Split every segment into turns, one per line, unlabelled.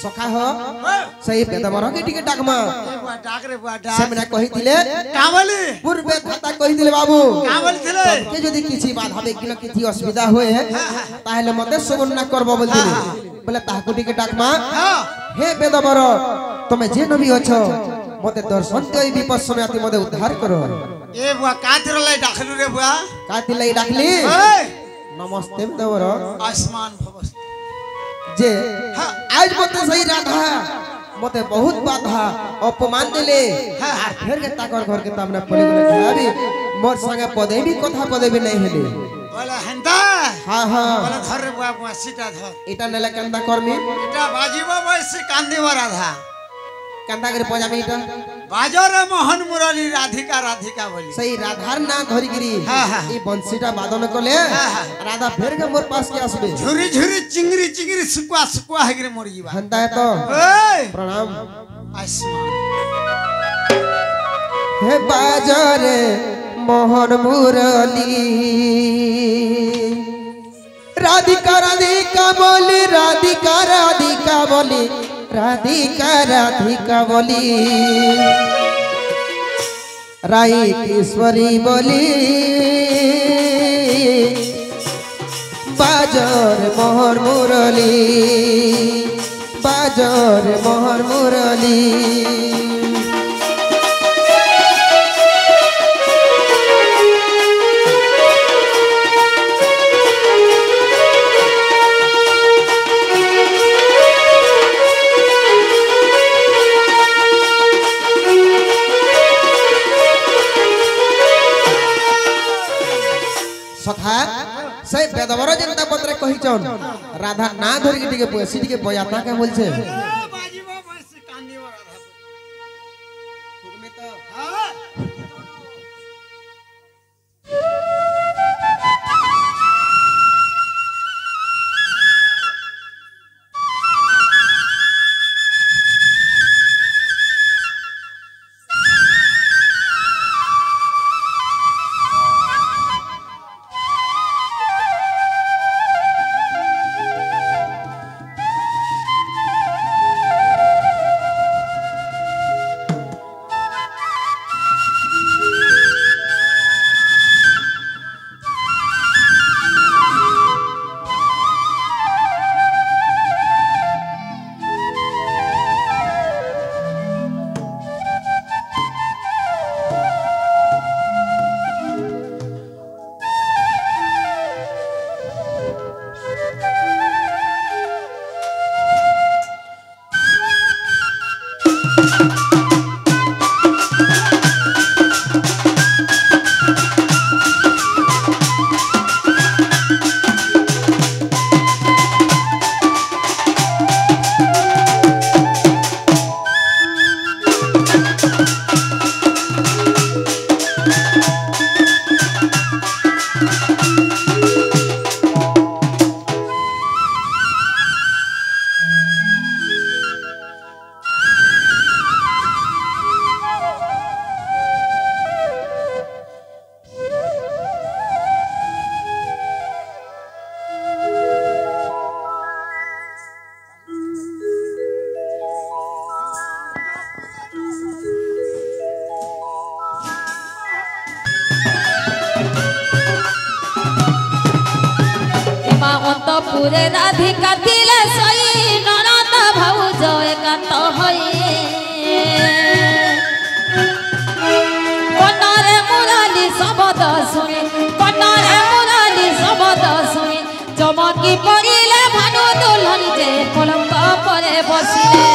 सखा हो सही बेदबर के टिके डाकमा
डाक रे बुआ डाक
से मने कहिथिले
कावली
पूर्वे खाता कहिथिले बाबू
कावली थिले
के जदी किछि बाधा बे कि किछि असुविधा होए ताहले मते सगुन ना करबो बोलथिले बोले ताहाको टिके डाकमा हे बेदबर तमे जे नबी अछो मते दर्शन देई विपद समय आती मते उद्धार करो
ए बुआ कातिर लाई डाकलु रे बुआ
काति लाई डाकली नमस्ते बेदबर
आसमान भवस
जे आज मते सही राधा मते बहुत बाधा अपमान देले फिर के ताकर घर के तामने पड़ी गेले भाभी मोर संगे पदे भी कथा पदे भी नहीं हेले
बोला हंदा
हां हां
बोला धर रे बुआ बुआ सीटा धर
इटा नेला कंदा करमी
इटा बाजीबो बस कांदी राधा
कंदा करे पजामी इटा
बाजो रे मोहन मुरली राधिका राधिका बोली
सही राधार ना धरी गिरी ई बंसीटा वादन कले राधा फिर के मोर पास के आसबे
झुरी झुरी चिंगरी चिंगरी सुकुआ सुकुआ हेगरे मर जीवा
हंदा है तो प्रणाम
आसमान
हे बाजारे मोहन मुरली राधिका राधिका बोली राधिका राधिका बोली राधिका राधिका बोली राई ईश्वरी बोली बाजार मोहर मुरली बाजार मोहर मुरली सखा से बेदबर जनता पत्र कहि चन राधा ना धरि के टिके पैसी टिके बजाता के बोलछे
बाजीबो बस कांदी राधा तुगमे तो हां
पूरे राधिका दिले सई ननद भौज एकांत होई कनारे मुरली शब्द सुनी कनारे मुरली शब्द सुनी चमकी पड़िले भानु दुल्हन जे पलंग परे बसिले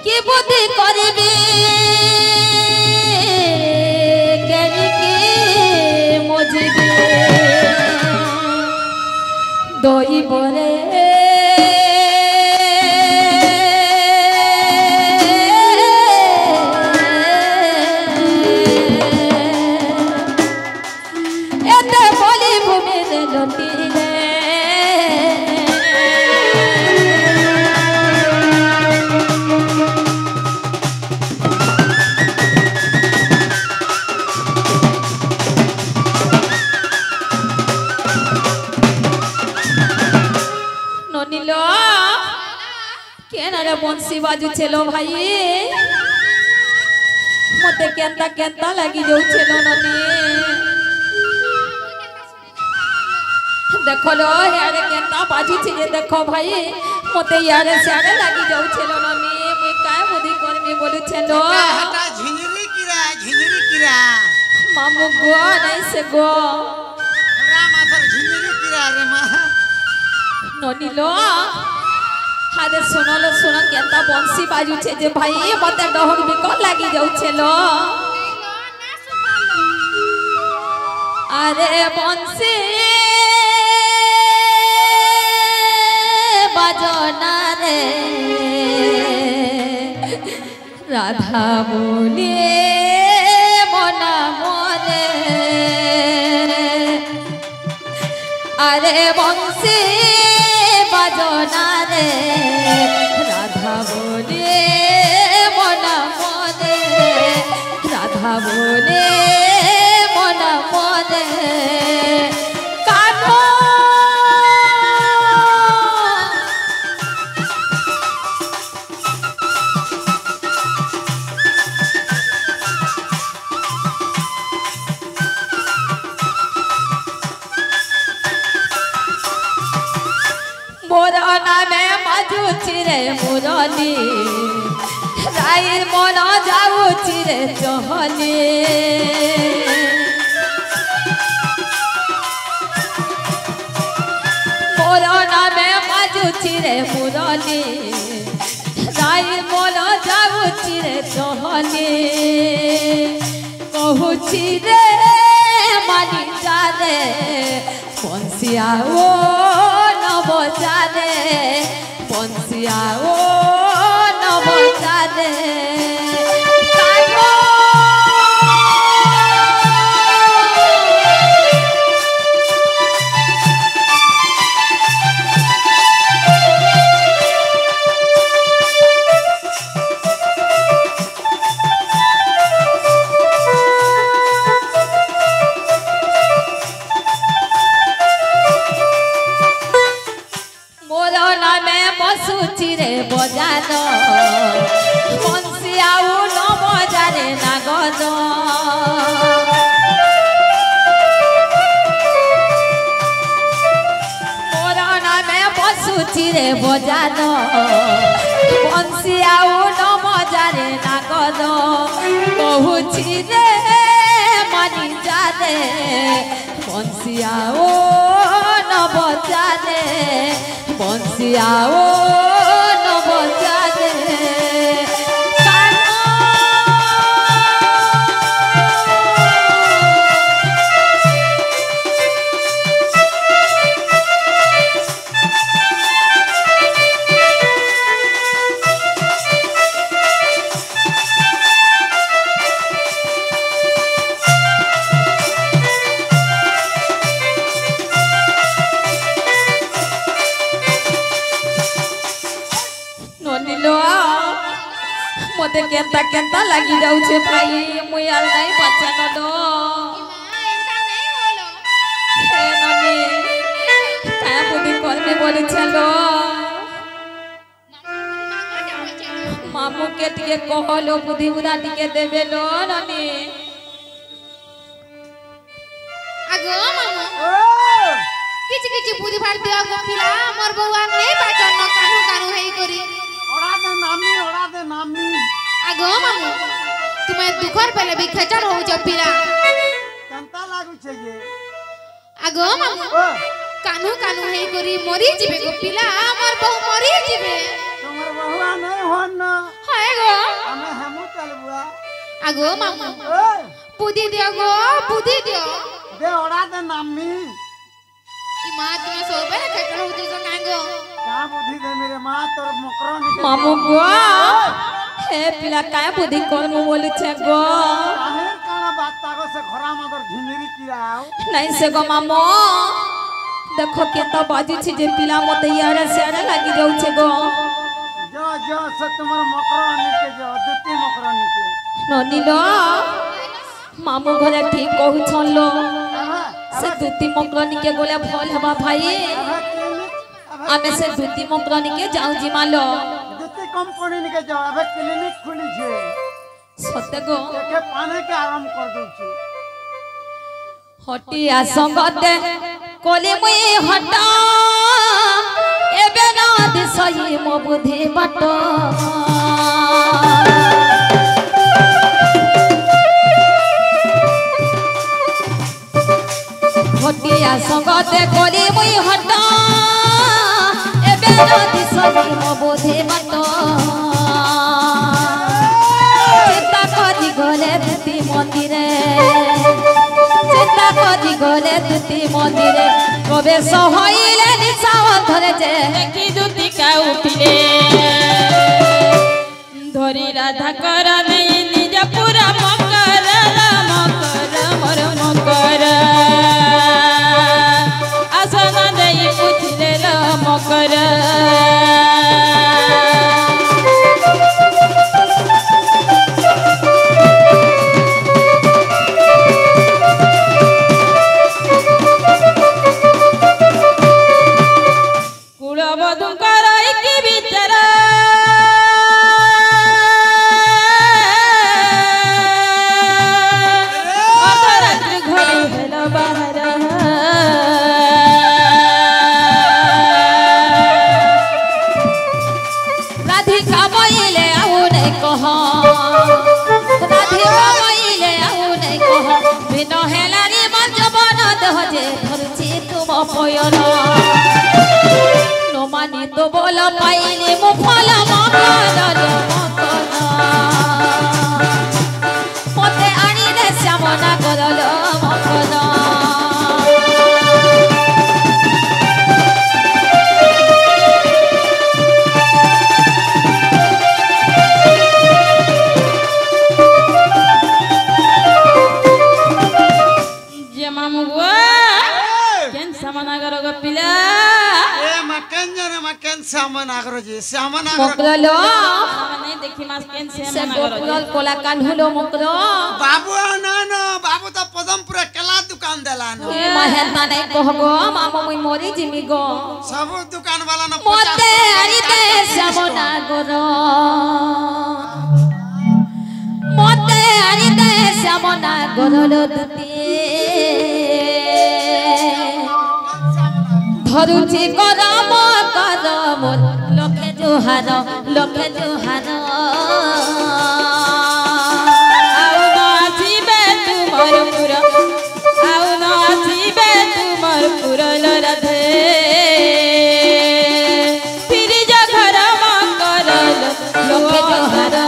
की बुद्धि करबी केनी मोजबी दई बरे एते बोली भूमि लुटिले কেন রে বংশী বাজুছে লো ভাই মতে কেনতা কেনতা লাগি যাচ্ছে লো ননি দেখো লো ইয়ারে কেনতা বাজুছে যে দেখো ভাই মতে ইয়ারে সারে লাগি যাচ্ছে লো ননি মুই কায় বুদ্ধি করমি বলুছে লো
হাটা ঝিঝিরি কিরা
মামু গো নাই সে গো
রা মাথার ঝিঝিরি কিরা রে মা
ননি লো হাদে শোনলো শোন কেনতা বংশী বাজুছে যে ভাই মতে ডহক বিকল লাগি যাচ্ছে লো আরে বংশী বাজনা রে রাধা বলে মনা মনে আরে বংশী বাজনা রে রাধা বলে মনা মনে রাধা বলে মনা মনে কানো মোর নামে বাজুছি রে মুরলি রায়ের মন যাউছি রে চহলি মোর নামে বাজুছি রে মুরলি রায়ের মন যাউছি রে চহলি কহুছি রে মানি যারে বংশিয়া ও নবজানে বংশিয়া ও নবজানে চিরে বজান বংশী আউ নবজানে নাগদ মোর নামে বসুছি রে বজান বংশী আউ নবজানে নাগদ কহুছি রে মানি জানে বংশী আউ নবজানে বংশিয়া ও নবজানে মতে কেনতা কেনতা লাগি যাচ্ছে ভাই মুই আর নাই বাঁচানো লো হে ননি কায়া বুদ্ধি করবে বলেছিল মামুকে টিকে কহলো বুদ্ধি বুদ্ধা টিকে দেবে লো ননি
আগো মামু কিছু কিছু বুদ্ধি ভার দিও গো পিলা মোর বউয়া নেই বাচন কানু কানু হেই করি
ওড়া দে নামি
আগো মামু তুমি দুঃখর বেলে বি খেচার হউছ পিলা
কেনতা লাগুছে যে
আগো মামু কানু কানু হেই করি মরি জিবে গো পিলা মোর বউ মরি জিবে
তোমার বহুয়া নাই হন না
হয় গো
আমি হেমু চলবুয়া
আগো মামু বুদ্ধি দিও গো বুদ্ধি দিও
দে ওড়া দে নামি
ই মা তুমি সবে খেচার হউছ কাঙ্গো
কা বুদ্ধি দে মেরে মা তোর মকর নিকে
মামু গো হে পিলা কায়া বুদ্ধি করবো বলেছে গো
কাহের কানা বাত্তা গো সে ঘরা মাদর ঝিমিরি কিরাও
নাই সে গো মামু দেখো কেতা বাজুছি যে পিলা মতে ইয়ারে সারে লাগি যাচ্ছে গো
जो से तुम्हार मकरा निके जो दुती मकरा निके
ननीलो मामू घरे ठीक कहू छलो से दुती मकरानी के गोले भल हबा भाई आमे से दुती मकरानी के जाऊ जी मालो
कंपनी के जाओ अबे क्लिनिक खुली छे
सत्य गो
देखे पाने के आराम कर दो छे
हटिया संगते कोली मुई हटा एबे ना दिसई मो बुद्धि बट हटिया संगते कोली मुई हटा एबे ना दिसई मो बुद्धि बट चिंता करी गले दुती मंदिरे चिंता करी गले दुती मंदिरे कबे सहइले निशाव धरे जे
देखी दुती का उठिले धरी राधा कर नहीं निज पूरा मकर मोर मकर आसन देई पुछले ल मकर
नो मानी तो बोला पाइले मुफला मकर मते आनी रे श्यामना करल मकर
सामान आगरो जी सामान
मकरलो
नहीं देखी मास केन से
से गोपुरल कोला कान्हुलो मकरो
बाबू ना बाबू तो पदमपुर केला दुकान देला न
ए महेंद्र नहीं कहगो मामा मुई मोरी जिमी गो
सब दुकान वाला न
मते आरी दे श्यामना गरो मते आरी दे श्यामना गरलो दुती धरुची करम करम लखे जोहार
आउ न आसीबे तुमर पुर आउ न आसीबे तुमर पुरल राधे फिर जा घर करल
लखे जोहार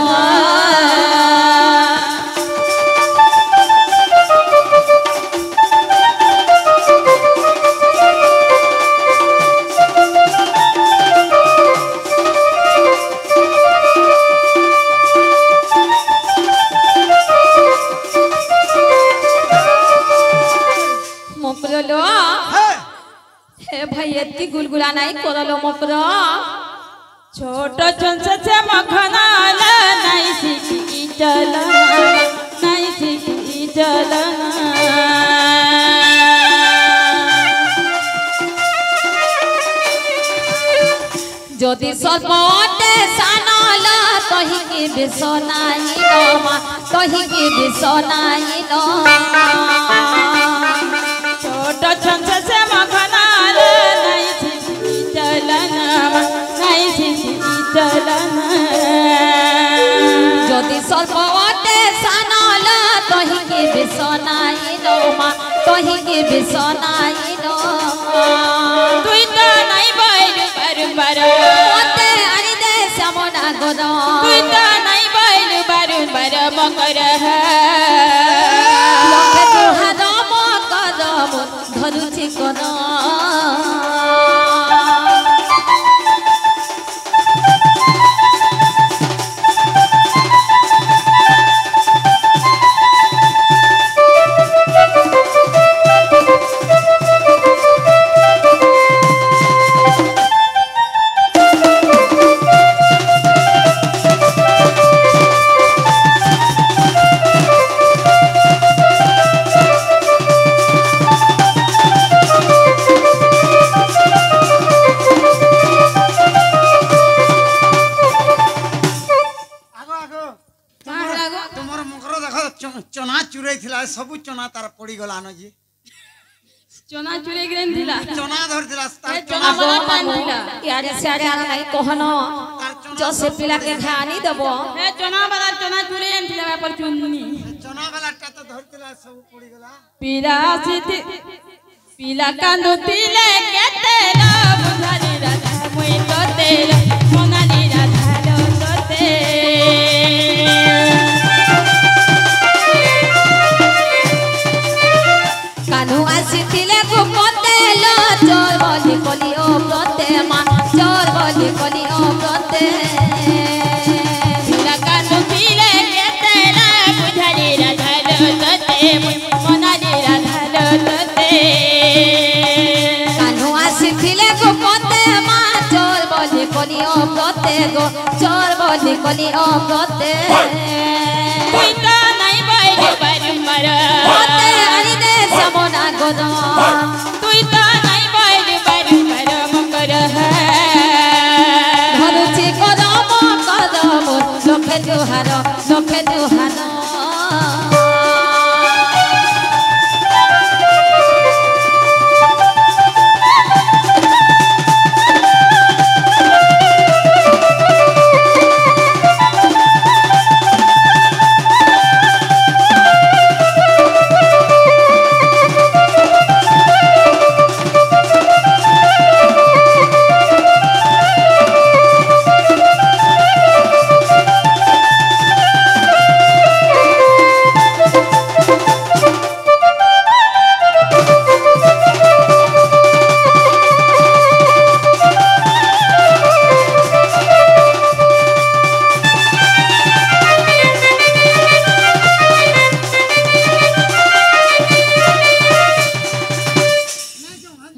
भाई एत्ती गुलगुला नहीं करलो मकरो
छोट चंस से मखना नहीं सीखी चलना नहीं सीखी चलना
যদি সর্বতে সানলা তহি কি বিছনাই নমা তহি কি বিছনাই ন
छोट चंस से मखना नहीं सीखी चलना नहीं सीखी चलना
যদি সর্বতে সানলা তহি কি বিছনাই নমা তহি কি বিছনাই ন
তুই তো নাই বাইর বারবার
মতে আনি দে শ্যামনা গর
তুই তো নাই বাইর বারবার মকর
লক্ষে জোহার মকর ধরুছি কোন
ଚୁରେଇ ଥିଲା ସବୁ ଚନା ତାର ପଡି ଗଲା ନ ଯେ
ଚନା ଚୁରେଇ ଗ୍ରେନ୍ ଥିଲା
ଚନା ଧରିଥିଲା ତାର
ଚନା
ଚନା
ବନା ଟାଇମ୍ ଥିଲା
यारे सियारे आना नहीं कहनो जो से पिला के खानी देबो
ए चना वाला चना चुरेई ଥିଲା पर चुन्नी
ଚନା ବାଲାଟା ତ ଧରିଥିଲା ସବୁ ପଡି ଗଲା
ପିଲା ଆସିଥି ପିଲା କାନ୍ଦୁଥିଲେ କେତେ ର ବୁଝାଲି ରାଧା ମୁଇ ତତେ ମନାଲି ରାଧା ର ତତେ
कानू आसीथिले गोपते लो चोर बोली कोली ओ प्रते मान चोर बोली कोली ओ प्रते
ପିଲା କାନ୍ଦୁଥିଲେ କେତେ ର ବୁଝାଲି ରାଧା ର ତତେ ମୁଇ ମନାଲି ରାଧା ର ତତେ
कानू आसीथिले गोपते मान चोर बोली कोली ओ प्रते गो चोर बोली कोली ओ प्रते
তুই তো নাই বাইরে বারম্বার
प्रते हरि दे समोना गोदो
তুই তো নাই বাইরে বারম্বার মকর
ধরুছি কদম কদম লোকে জুহার লোকে জুহার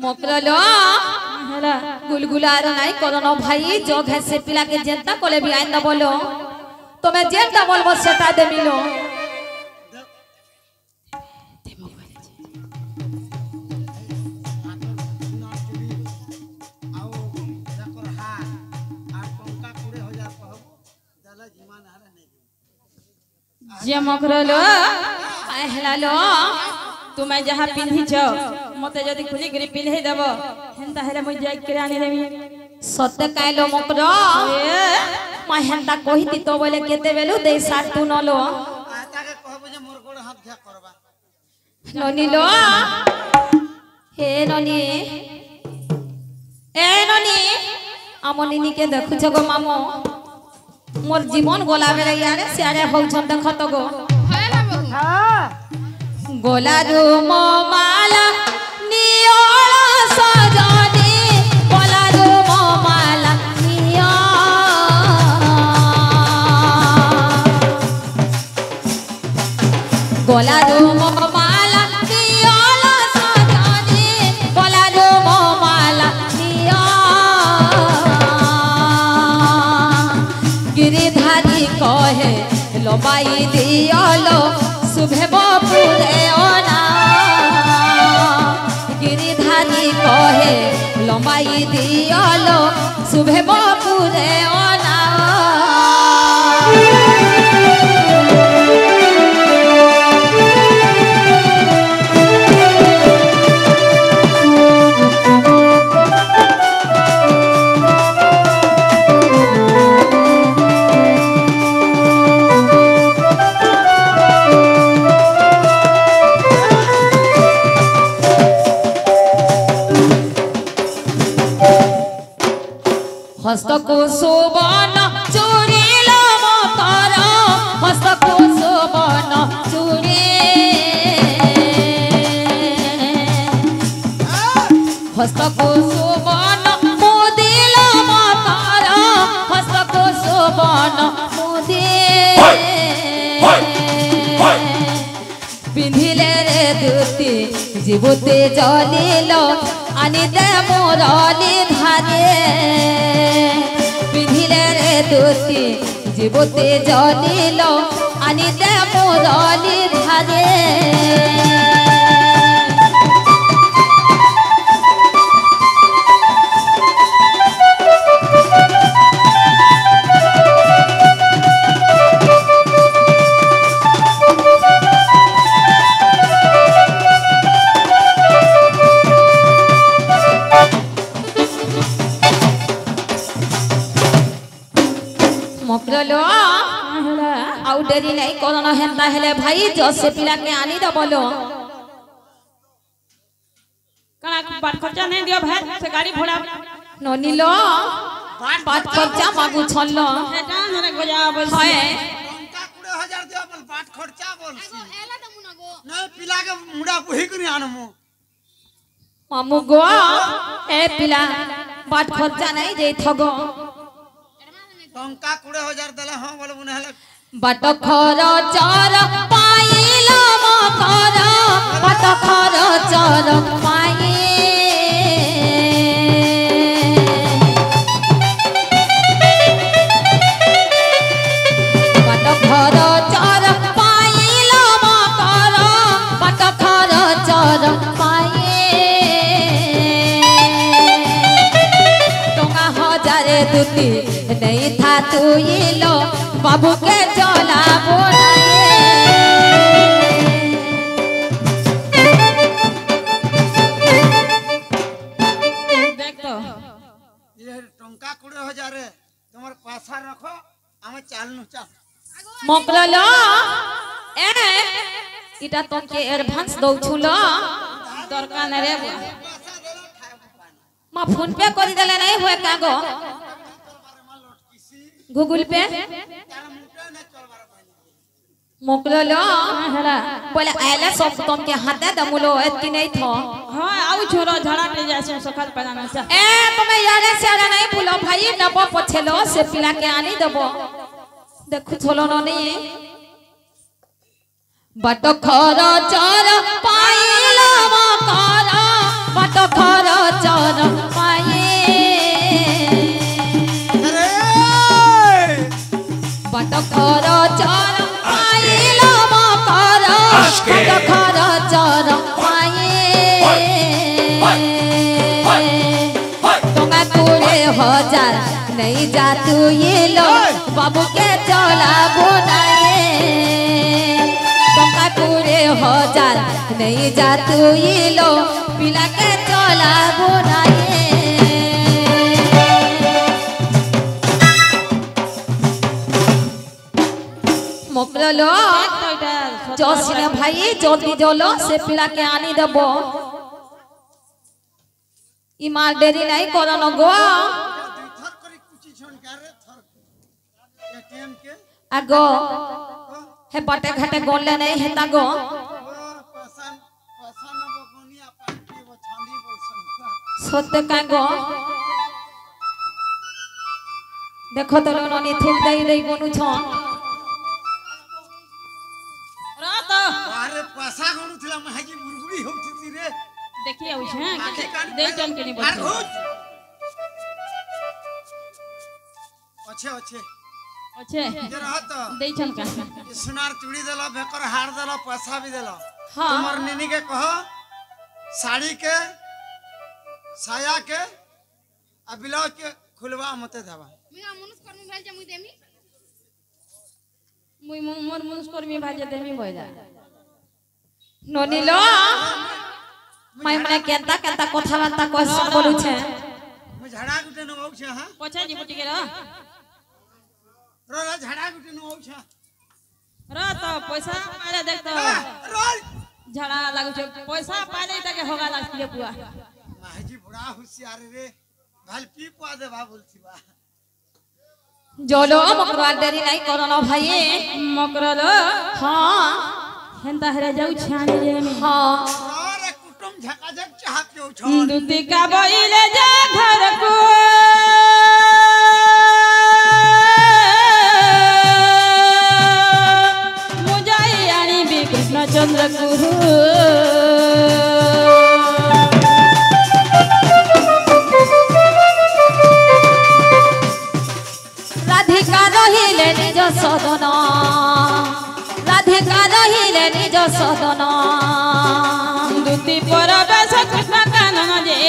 मकरलो
হেলা
गुलगुलार नहीं करोनो भाई जो घर से पिला के जनता कोले भी आइन बोलो तुम्हें जेंता बोलबो सेटा दे मिलो
ଆଉ ଯାକର ହା আর ଟଙ୍କା 20000 କହ ଦେଲେ ଜିମାନ ହାରେ ନେଇ
যে মকরলো
आहलालो
তুমি যাহা পিন্ধিছ মতে যদি খুলি করে পিন্ধাই দেব হেন্তা হেলে মুই যাই করে আনি দেবি
सत्य कायलो मकरो मैं हेंता कहिती तो बोले केते बेलु दे साथ तू नलो
তাকে কহব যে মোর গোড় হাত ধা করবা
ननीलो हे ननी ए ननी আমনিনি কে দেখুছ গো মামো মোর জীবন গোলা বেলে ইয়ারে সিয়ারে হউছন দেখ তো গো
হয়লা বহু
হ্যাঁ
গোলা রুম মালা নিয়ল সজনি গোলা রুম মালা নিয় গোলা রুম মালা নিয়ল সজনি গোলা রুম মালা নিয় গিরিধারী কহে লবাই দিয়লো শুভে বপুরে ওনা গিরিধারী কহে লম্বাই দিয়লো শুভে বপুরে ওনা হস্তকু সুবর্ণ চুরিল মকর হস্তকু সুবর্ণ চুরি হস্তকু সুবর্ণ মুদিল মকর হস্তকু সুবর্ণ মুদি পিন্ধিলে রে দুতি জীবতে জ্বলিল আনিতে মোরলি ধারে পিন্ধিলে রে দুতি জীবতে জ্বলিল আনিতে মোরলি ধারে ମକରଲୋ ଆଉ ଡେରି ନାଇଁ କରନ ହେନ୍ତା ହେଲେ ଭାଇ ଜସେ ପିଲାକେ ଆନି ଦବଲୋ
କାଣା ବାଟ ଖର୍ଚ୍ଚା ନାହିଁ ଦିଅ ଭାଇ ସେ ଗାଡ଼ି ଭଡ଼ା
ନନିଲୋ ବାଟ ଖର୍ଚ୍ଚା ମାଗୁ ଛଲ୍ଲ
ସେଟା ଧରେ ଗଜା ବলছি
ହଏ
ଟଙ୍କା 20,000 ଦିଅ ବୋଲ ବାଟ ଖର୍ଚ୍ଚା ବୋଲସି
ଆଗो ଏଲା ତ ମୁନା ଗো
ନାଇଁ ପିଲାକେ ମୁଣ୍ଡା ବୁହି କରି ଆଣମୁ
ମାମୁ ଗୋ ଏ ପିଲା ବାଟ ଖର୍ଚ୍ଚା ନାଇଁ ଯେଇ ଥଗ
ଟଙ୍କା 20,000 ଦେଲେ ହଁ ବୋଲବୁ ନା ହେଲେ
ବାଟ ଖରଚର ପାଇଲ ମକର ବାଟ ଖରଚର ପାଇ ବାଟ ଖରଚର ପାଇଲ ମକର ବାଟ ଖରଚର ପାଇ ଟଙ୍କା 1000 ଦୁତି नहीं था तू ये लो बाबू के चला बोलाए
देख तो
ये टଙ୍କା 20,000 तुम्हार पैसा रखो हमें चालनु चाल
मकरलो ए इटा तुमके एडवांस दउछुलो
दरकार नहीं रे बुआ
पैसा देला खाए पानी
मा फोन पे कर देले नहीं होए कागो गूगल पे
तारा मुंडे न चलबार पानी
मकरलो हला बोले आइला सब तुमके हाथे दमुलो एती नहीं थो
हाँ आउ छोरो झड़ा पे जासे सकाल पहना से
ए तुम्हें यारे से आगे नहीं भूलो भाई नबो पछेलो से पिला के आनी दबो देखु छोलो ननी बट खरचर पाइल मकर बट खरचर पाए
अरे
बट खरचर पाइल मकर बट खरचर पाए टଙ୍କା 20,000 नहीं जा तू ये लो बाबू के चला बोनाए टଙ୍କା 20,000 नहीं जा तू ये लो पिला के चला बोनाए मकरलो
तो इटा
जसिने भाई जल्दी जलो से पिला के आनी दबो ई माल डेरी नहीं करनो गो
थर करी कुची छोन करे थर एटीएम के
आगो हे बटे घाटे गोले नहीं हेता गो
ओ पैसा न बगनिया पार्टी वो छांदी बोलसन
सत्य का गो देखो तो ननी थूक दई गोनु छ
रात
अरे पैसा गणु थिला माजी बुरबुरी होती रे
देखिए आउ छे
आखे कान
दे टन के नहीं
अरे
बोल
घुस अच्छे अच्छे
अच्छे
जे रहत
दे छन का
सुनार चूड़ी देला बेकर हार देला पैसा भी देला
हाँ।
तुम्हार निनी के कहो साड़ी के साया के आ ब्लाउज के खुलवा मते देवा
मिया मनुष्य कर्म भेल जे मुई देमी
मुई मोर मुनुस कर्मी भाजे देमी होय जा
ननी लो माय मने केंता केंता कथा बार्ता क्वेश्चन बोलु छे
मु झाड़ा गुटे न आउ छ हां
पछा जी बुटी के
रो झाड़ा गुटे न आउ छ
रात पैसा पाले देख तो
रो
झड़ा लागु छे पैसा पाले तके होगा लागतिए बुआ
माजी बड़ा होशियार रे भाल पी पा दे बा बोलती बा
जलो मकरा डेरी नहीं करनो भाई
मकरलो
हां
हेंता हरे जाउ छानी जे में
हां
अरे कुटुम झकाझक चाहत हो छ
दूती का बइले जा घर को मुजाई आनी भी कृष्ण चंद्र गुरु
राधिका रहिले निज सदन राधिका रहिले निज सदन
दूती परवेश कृष्ण कानन जे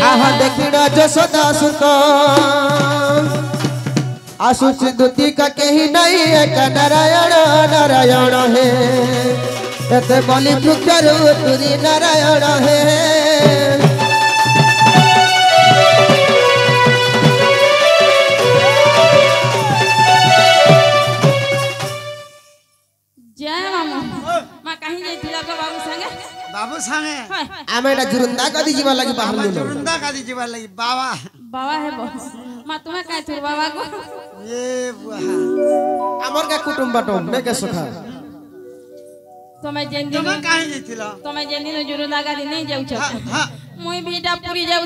आह देखिण जसोदा सुत आसुच दुती का कहीं नहीं एक नारायण नारायण है एते बलि वृक्षरु तुरी नारायण है ଆମେ ଏଟା ଜୁରୁନ୍ଦା କଦି ଯିବା ଲାଗି ବାହାରିଲୁ
ଆମେ ଜୁରୁନ୍ଦା କାଦି ଯିବା ଲାଗି ବାବା
बाबा है बस मा तुम्हें कहे थे बाबा को
ଏ ବୁଆ
ଆମର କା କୁଟୁମ୍ବ ବାଟମ୍ ନେ କେ ସଖା
तुम्हें जेन दिन
ତମେ କାହିଁ ଯାଇଥିଲ
तुम्हें जेन दिन जुरु लगा दिन नहीं जाऊ छ
ହଁ
मुई बीटा पूरी जाऊ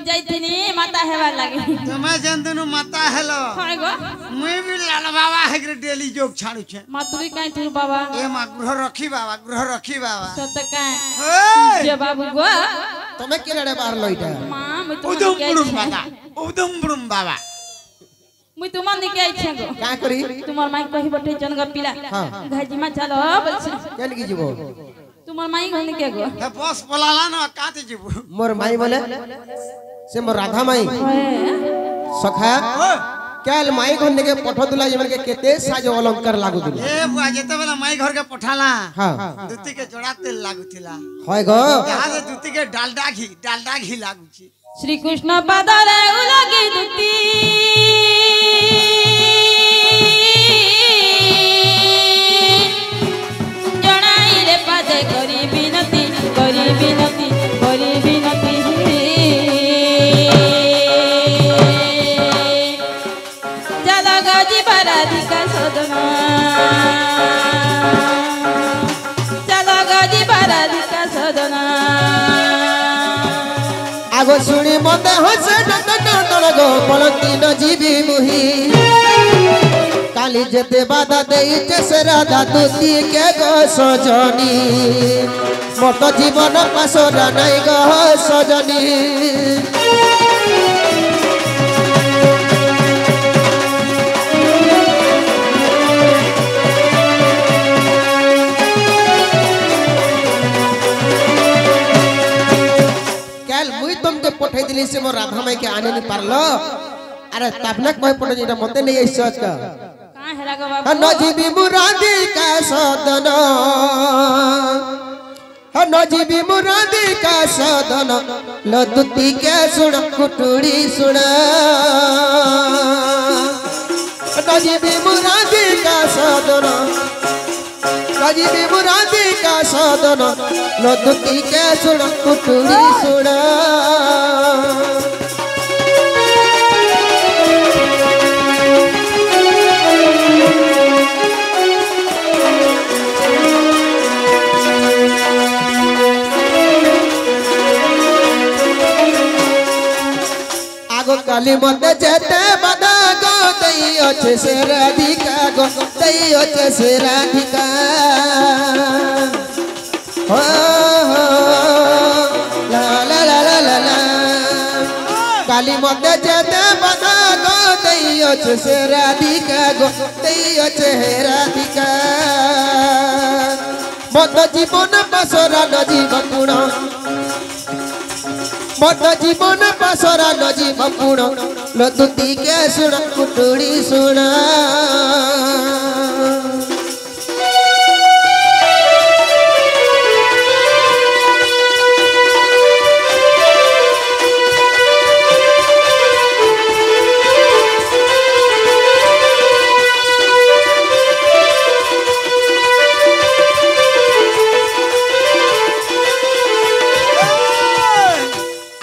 जाइथिनी माता हेवा लागे
ତମେ ଯେନ୍ ମାତା ହେଲ
हाय गो
ମୁଇଁ ବି ଲାଲ ବାବା ହେଇକିରି ଡେଲି ଯୋଗ ଛାଡୁଛେ
मा तू कहे थे बाबा
ଏ ମା ଗୃହ ରଖି ବାବା
सत कहे
ଏ
जे बाबू गो
ତମେ କେଡେ ବାହାରଲ ଇଟା
मां मुई
ଉଦମପୁରମ୍ ବାବା ଉଦମପୁରମ୍ ବାବା
मुई तुम निके आई छे गो
का करी
तुमर माई कहि बटे जन ग पिला
हां
घाजी मा चलो बोलछ
केन की जीवो
तुमर माई घनी के गो
हे बस पलाला न काते ଯିବୁ
मोर माई बोले से मोर राधा माई
ओए
सखा
ओ
कैल माई घन के पठोतुला जेमन के केते साजो अलंकार लागु दिले
ए बुआ जेतेबेला माई घर के पठाला
हां
दुती के जोड़ा तेल लागुथिला
होय गो
यहाँ से दुती के डालडा घी लागुची
श्री कृष्ण पादरे उलगी दुती जणाइले पादे करी बिनती चला गजी बराधिका सदना चला गजी बराधिका सदना
आगो सुनी मते हसे नटन गो पलती न जीवी मुही काली जेते बाधा देइचे से राधा दूती के गो सजनी मत जीवन पासरा नहीं गो सजनी कैल मुई तुमके पठै दिली से मोर राधा माई के आने नहीं पारलो अरे तबनक मैं पठै जेटा मते नहीं आई सोच का
कहाँ हेरा गो बाबू
न जीवी मुरादी का सदन न जीवी मुरादी का सदन लदुती के सुन कुटुड़ी सुन न जीवी मुरादी का सदन न जीवी मुरादी का सदन लदुती के सुन कुटुड़ी सुन काली मते जेते बदा गो दई अच्छे से राधिका गो दई अच्छे से राधिका हो ला ला ला ला ला ला काली मते जेते बदा गो दई अच्छे से राधिका गो दई अच्छे राधिका मत जीवन बसरा न जीव पुण मत जीवन पासरा न जीव पुण लदुती के सुन कुटुड़ी सुन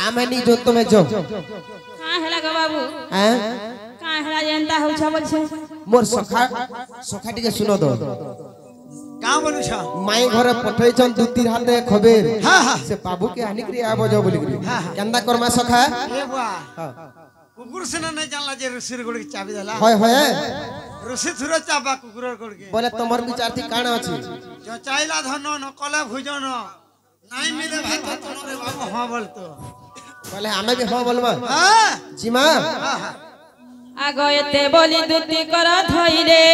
आमेनी जो तुम्हें जो
कहाँ हेला गो बाबू
हैं
कहाँ हेला जनता हो छ बोल छे
मोर सखा टिके सुनो दो
गाँव बोलू छ
माई घरे पठै छन दुतीर हाथे खबेर
हाँ हाँ
से बाबू के हानिक्रिय आबो जो बोली केंदा करमा सखा
ए बुआ
हां
कुकुर से नहीं जानला जे ऋषिर गोड़ की चाबी देला
होय होय
ऋषि थुरो चाबा कुकुर गोड़ के
बोले तमर विचार थी काण अछि
जो चाइला धन न कले भुजन नहीं मिले भात तोरे बाबू हां बोल तो
बोले हमें भी हो बोलबा
हां
जीमा
आगो एते बोली दुती कर धइले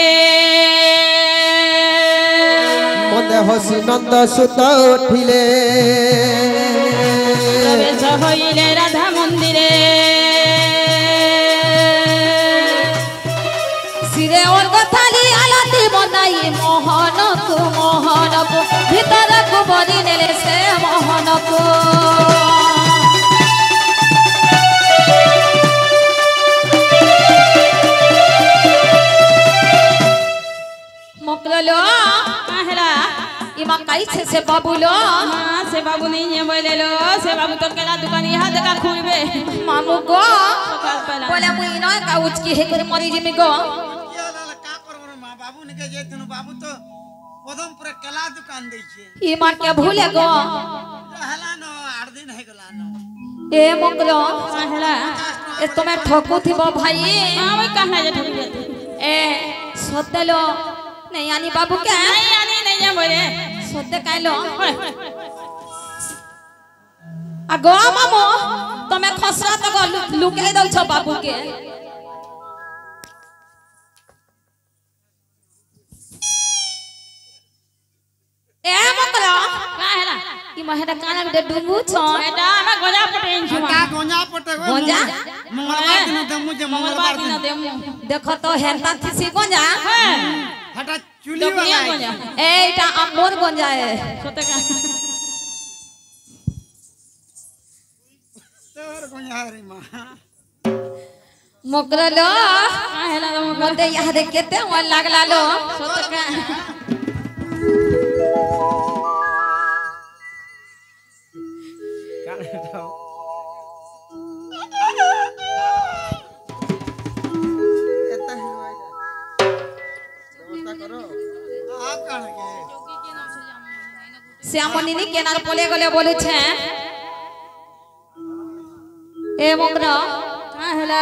मते हसी नंद सुत उठिले
प्रवेश हइले राधा मंदिरे सिरे और थाली आलती बनाई मोहन को भीतर को बरी नेले से मोहन को मोकलो आहला इमा मकाई से बाबू लो
हां से बाबू नहीं है बोले लो से बाबू तो केला दुकान यहाँ देखा खुइबे
मामू गो
सकाल पहला
बोले मुई न का उचकी हे कर मरी जिमी गो
ये लाला का करबो मां बाबू ने के जे तनु बाबू तो पदमपुर केला दुकान दै छे
ई मार के भूले गो
हला न 8 दिन है गला न
ए मंगलो
हेला
ए तुम्हें ठोकू थी बो भाई
हां वही कहना जे ठोक जाती
ए सोतेलो नहीं आनी बाबू के
नहीं आनी नहीं है बोले
सोते काइलो आ गो मामो तुम्हें खसरा तो गो लुके दउ छ बाबू के ए मंगलो
का हेला
ई महेडा काना में डुंगू छ
एटा ना गोजा पटेन छु
का गोंजा पटे
गोंजा?
मंगलवार दिन दमु जे
मंगलवार
मंगलवार
दिन
दिन
देम
देखो तो हेरता थी गोंजा
हटा चुली
दोकनिया
वाला
गोजा
एटा अमोर गोंजा है
सोते का
तोर गोंजा रे मां
मोकरलो
का हेला
मोते याद केते मन लागला लो
सोते का
आप कान के
श्यामनी नी केनार पोले गले बोलु छे ए मोकरा
का हेला